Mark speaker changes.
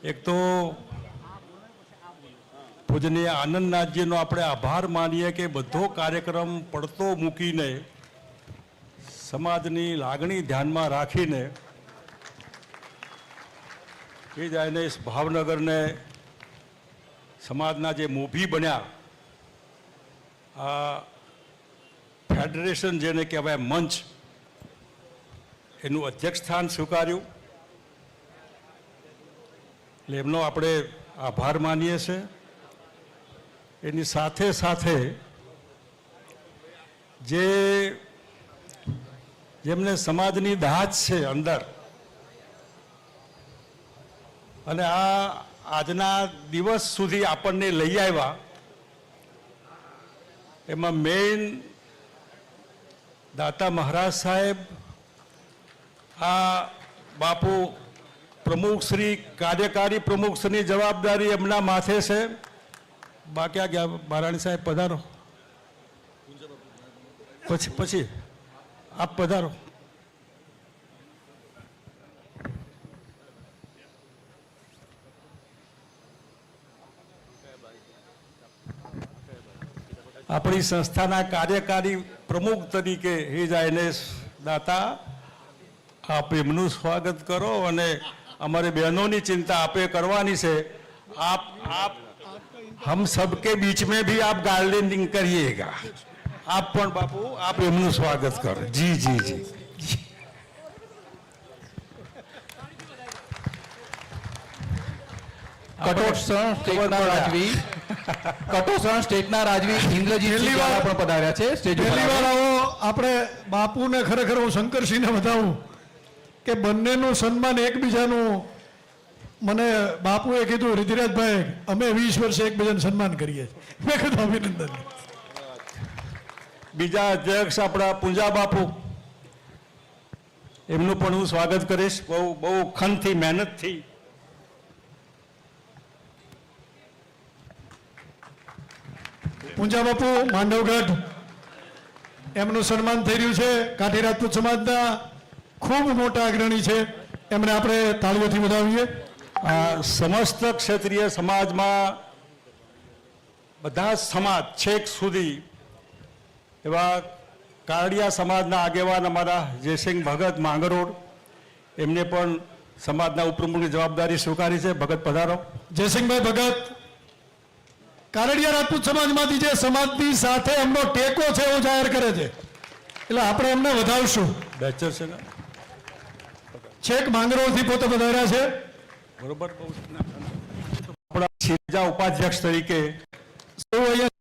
Speaker 1: એક તો પૂજનીય આનંદનાથજીનો આપણે આભાર માનીએ કે બધો કાર્યક્રમ પડતો મૂકીને સમાજની લાગણી ધ્યાનમાં રાખીને એ જાયને ભાવનગરને સમાજના જે મોભી બન્યા આ ફેડરેશન જેને કહેવાય મંચ એનું અધ્યક્ષ સ્થાન સ્વીકાર્યું એટલે એમનો આપણે આભાર માનીએ છીએ। એની સાથે સાથે જેમને સમાજની દાજ છે અંદર અને આજના દિવસ સુધી આપણને લઈ આવ્યા એમાં મેઇન દાતા મહારાજ સાહેબ, આ બાપુ પ્રમુખશ્રી, કાર્યકારી પ્રમુખશ્રીની જવાબદારી એમના માથે છે। બાકી આ ગયા બારાણી સાહેબ પધારો, પછી આપ પધારો। આપણી સંસ્થાના કાર્યકારી પ્રમુખ તરીકે હિજાયનેશ દાતા, આપ એમનું સ્વાગત કરો અને અમારી બહેનોની ચિંતા આપે કરવાની છે। आप हम सबके बीच में भी आप गार्डनिंग करिएगा। आप पण बापू आप एमનું સ્વાગત કરો। जी जी जी
Speaker 2: કટોસણ સ્ટેટના રાજવી ઇન્દ્રજીત દ્વારા પણ પધાર્યા છે સ્ટેજ ઉપર।
Speaker 3: આપણે બાપુને ખરેખર હું શંકરસિંહને બતાવું કે બંનેનું સન્માન એકબીજાનું, મને બાપુએ કીધું રિધિરાજભાઈ અમે 20 વર્ષે એકબીજાનું સન્માન કરીએ, મેં કીધું અભિનંદન।
Speaker 1: બીજા અધ્યક્ષ આપણા પૂંજા બાપુ, એમનું પણ હું સ્વાગત કરીશ બહુ ખનથી મહેનતથી।
Speaker 3: પૂંજા બાપુ માંડવગઢ, એમનું સન્માન થઈ રહ્યું છે। કાઠી રાજપૂત સમાજના ખૂબ મોટા અગ્રણી છે, એમને આપણે તાળીઓથી વધાવીએ।
Speaker 1: સમસ્ત ક્ષેત્રીય સમાજમાં બધા જ સમાજ છેક સુધી એવા કારડિયા સમાજના આગેવાન અમારા જયસિંહ ભગત માંગરોળ, એમને પણ સમાજના ઉપપ્રમુખની જવાબદારી સ્વીકારી છે। ભગત પધારો।
Speaker 3: જયસિંહભાઈ ભગત કારડિયા રાજપૂત સમાજમાંથી જે સમાજની સાથે એમનો ટેકો છે એવું જાહેર કરે છે, એટલે આપણે એમને વધાવશું।
Speaker 1: બેચર છે ને,
Speaker 3: છેક માંગરોળથી પોતે વધાર્યા છે,
Speaker 1: બરોબર। આપણા શિરજા ઉપાધ્યક્ષ તરીકે
Speaker 3: સૌ અહીંયા